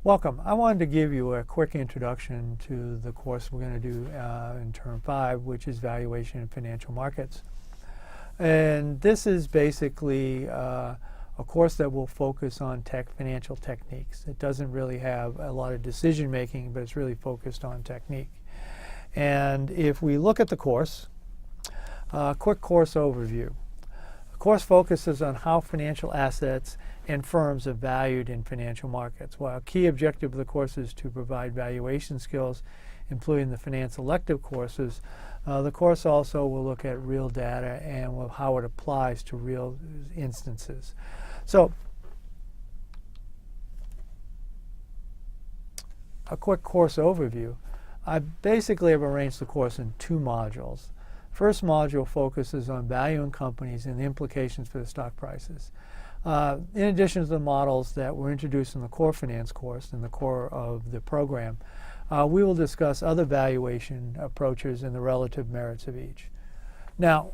Welcome. I wanted to give you a quick introduction to the course we're going to do in Term 5, which is Valuation in Financial Markets. And this is basically a course that will focus on financial techniques. It doesn't really have a lot of decision making, but it's really focused on technique. And if we look at the course, quick course overview. The course focuses on how financial assets and firms are valued in financial markets. While a key objective of the course is to provide valuation skills, including the finance elective courses, the course also will look at real data and how it applies to real instances. So, a quick course overview. I basically have arranged the course in two modules. First module focuses on valuing companies and the implications for the stock prices. In addition to the models that were introduced in the core finance course and the core of the program, we will discuss other valuation approaches and the relative merits of each. Now,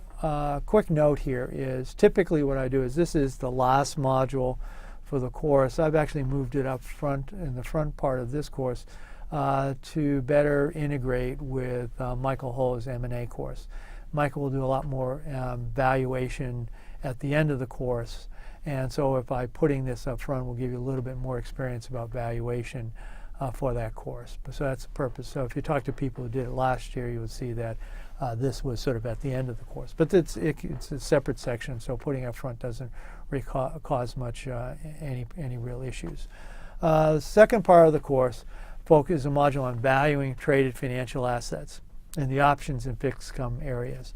quick note here is typically what I do is this is the last module for the course. I've actually moved it up front in the front part of this course to better integrate with Michael Hull's M&A course. Michael will do a lot more valuation at the end of the course. And so by putting this up front, we'll give you a little bit more experience about valuation for that course. So that's the purpose. So if you talk to people who did it last year, you would see that this was sort of at the end of the course. But it's a separate section, so putting it up front doesn't cause much any real issues. The second part of the course focuses a module on valuing traded financial assets in the options and fixed income areas.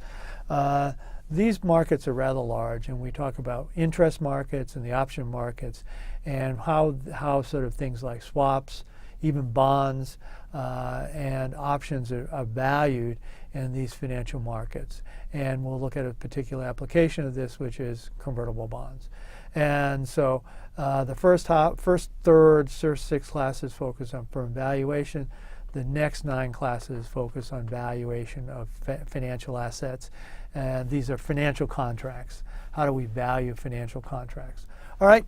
These markets are rather large, and we talk about interest markets and the option markets and how sort of things like swaps, even bonds, and options are valued in these financial markets. And we'll look at a particular application of this, which is convertible bonds. And so the first six classes focus on firm valuation. The next 9 classes focus on valuation of financial assets. And these are financial contracts. How do we value financial contracts? All right.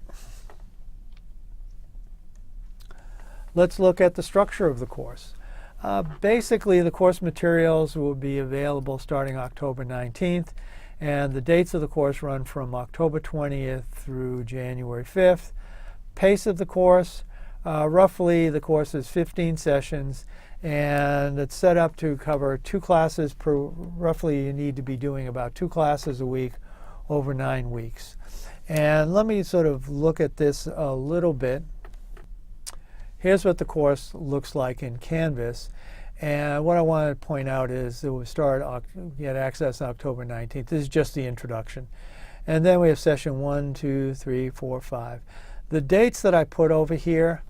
Let's look at the structure of the course. Basically, the course materials will be available starting October 19th. And the dates of the course run from October 20th through January 5th. Pace of the course, roughly the course is 15 sessions. And it's set up to cover 2 classes per, roughly you need to be doing about 2 classes a week over 9 weeks. And let me sort of look at this a little bit. Here's what the course looks like in Canvas. And what I want to point out is that we'll get access on October 19th. This is just the introduction. And then we have session 1, 2, 3, 4, 5. The dates that I put over here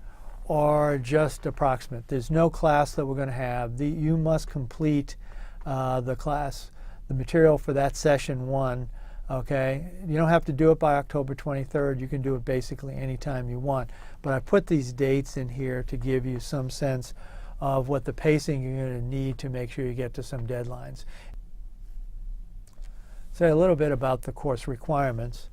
are just approximate. There's no class that we're going to have. You must complete the material for that session 1. Okay, you don't have to do it by October 23rd. You can do it basically anytime you want. But I put these dates in here to give you some sense of what the pacing you're going to need to make sure you get to some deadlines. Say a little bit about the course requirements.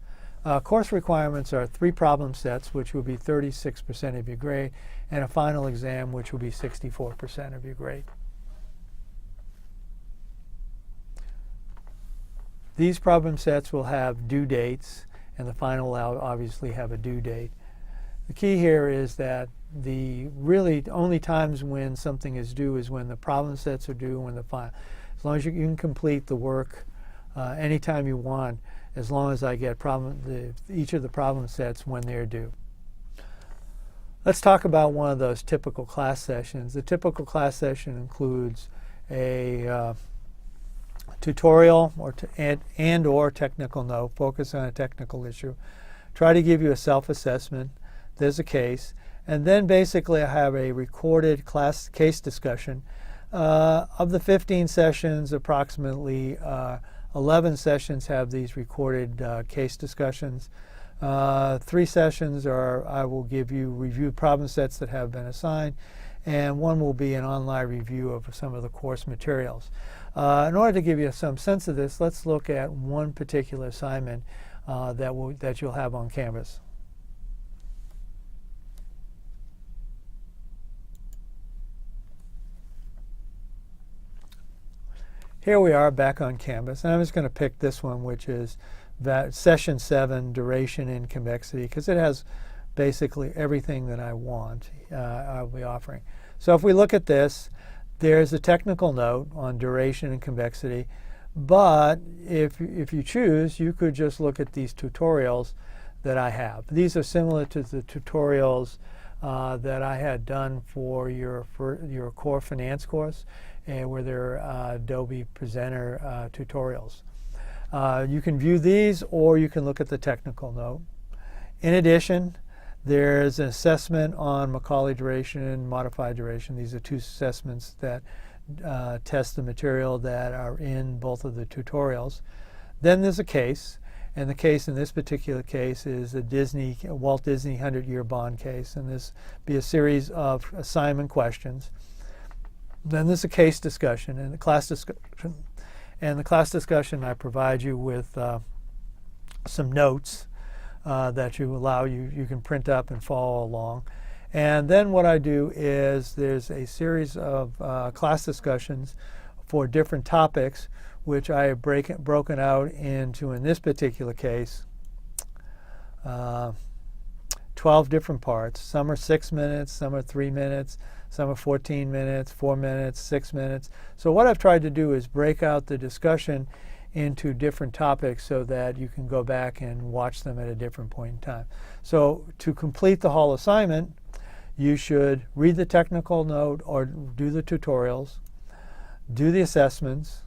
Course requirements are 3 problem sets, which will be 36% of your grade, and a final exam, which will be 64% of your grade. These problem sets will have due dates, and the final will obviously have a due date. The key here is that the really only times when something is due is when the problem sets are due and when the final. As long as you can complete the work anytime you want, as long as I get each of the problem sets when they're due. Let's talk about one of those typical class sessions. The typical class session includes a tutorial or technical note, focus on a technical issue. Try to give you a self-assessment. There's a case. And then basically I have a recorded class case discussion. Of the 15 sessions, approximately 11 sessions have these recorded case discussions. 3 sessions I will give you review problem sets that have been assigned, and 1 will be an online review of some of the course materials. In order to give you some sense of this, let's look at one particular assignment that you'll have on Canvas. here we are back on Canvas, and I'm just going to pick this one, which is Session 7, Duration and Convexity, because it has basically everything that I want. I'll be offering. So if we look at this, there's a technical note on duration and convexity, but if you choose, you could just look at these tutorials that I have. These are similar to the tutorials that I had done for your core finance course, and where they're Adobe Presenter tutorials. You can view these, or you can look at the technical note. In addition, there's an assessment on Macaulay duration and modified duration. These are two assessments that test the material that are in both of the tutorials. Then there's a case, and the case in this particular case is a Walt Disney 100-year bond case, and this be a series of assignment questions. Then there's a case discussion and the class discussion. And the class discussion, I provide you with some notes that you can print up and follow along. And then what I do is there's a series of class discussions for different topics, which I have broken out into, in this particular case, 12 different parts. Some are 6 minutes, some are 3 minutes, some are 14 minutes, 4 minutes, 6 minutes. So what I've tried to do is break out the discussion into different topics so that you can go back and watch them at a different point in time. So to complete the whole assignment, you should read the technical note or do the tutorials, do the assessments,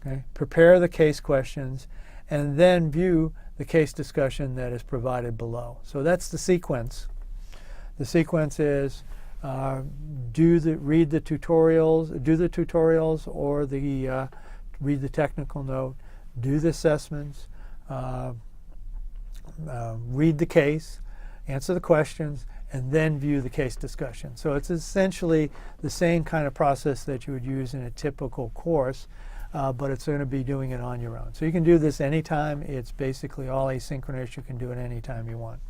okay, prepare the case questions, and then view the case discussion that is provided below. So that's the sequence. The sequence is read the tutorials, or read the technical note, do the assessments, read the case, answer the questions, and then view the case discussion. So it's essentially the same kind of process that you would use in a typical course, but it's going to be doing it on your own. So you can do this anytime. It's basically all asynchronous. You can do it anytime you want.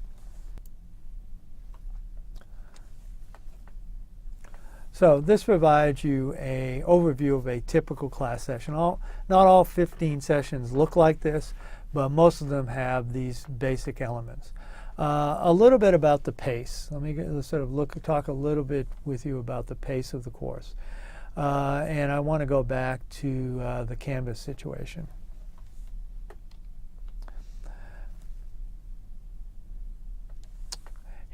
So this provides you an overview of a typical class session. Not all 15 sessions look like this, but most of them have these basic elements. A little bit about the pace. Let's talk a little bit with you about the pace of the course. And I want to go back to the Canvas situation.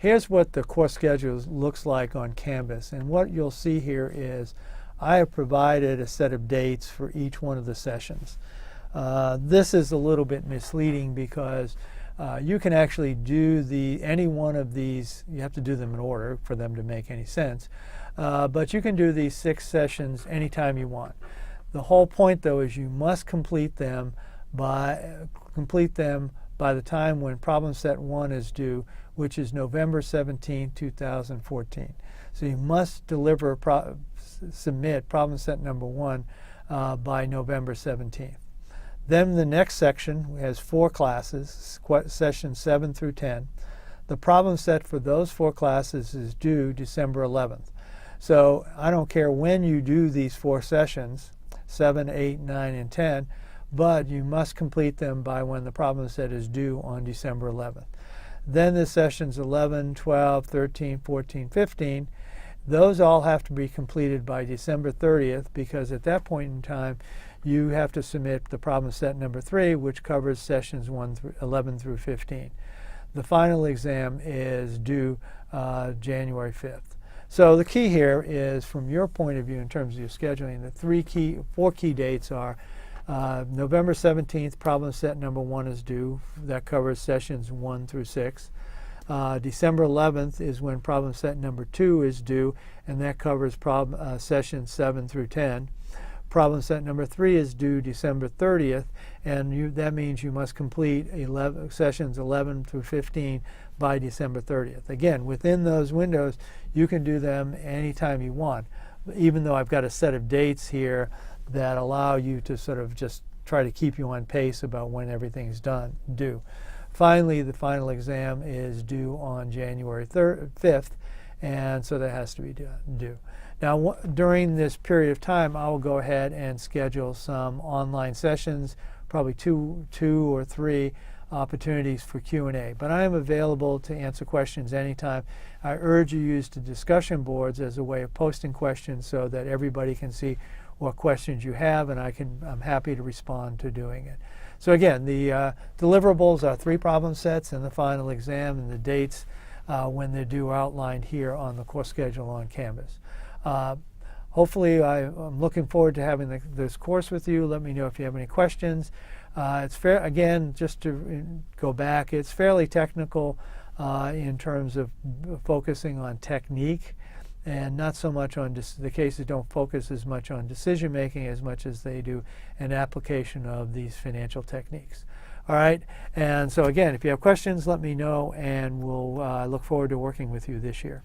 Here's what the course schedule looks like on Canvas, and what you'll see here is I have provided a set of dates for each one of the sessions. This is a little bit misleading because you can actually do any one of these. You have to do them in order for them to make any sense, but you can do these 6 sessions anytime you want. The whole point, though, is you must complete them by the time when problem set 1 is due, which is November 17, 2014. So you must submit problem set number 1 by November 17th. Then the next section has 4 classes, sessions 7 through 10. The problem set for those 4 classes is due December 11th. So I don't care when you do these 4 sessions, 7, 8, 9, and 10, but you must complete them by when the problem set is due on December 11th. Then the sessions 11, 12, 13, 14, 15, those all have to be completed by December 30th, because at that point in time you have to submit the problem set number 3, which covers sessions 11 through 15. The final exam is due January 5th. So the key here is, from your point of view in terms of your scheduling, the 4 key dates are November 17th, problem set number 1 is due. That covers sessions 1 through 6. December 11th is when problem set number 2 is due, and that covers sessions 7 through 10. Problem set number 3 is due December 30th, and that means you must complete sessions 11 through 15 by December 30th. Again, within those windows, you can do them anytime you want, even though I've got a set of dates here that allow you to sort of just try to keep you on pace about when everything's due. Finally, the final exam is due on January 5th, and so that has to be due. Now, during this period of time, I will go ahead and schedule some online sessions, probably two or three opportunities for Q&A. But I am available to answer questions anytime. I urge you to use the discussion boards as a way of posting questions so that everybody can see what questions you have, and I'm happy to respond to doing it. So again, the deliverables are 3 problem sets and the final exam, and the dates when they're due are outlined here on the course schedule on Canvas. Hopefully, I'm looking forward to having this course with you. Let me know if you have any questions. It's fair, again, just to go back, it's fairly technical in terms of focusing on technique, and not so much on the cases don't focus as much on decision making as much as they do an application of these financial techniques. All right, and so again, if you have questions, let me know, and we'll look forward to working with you this year.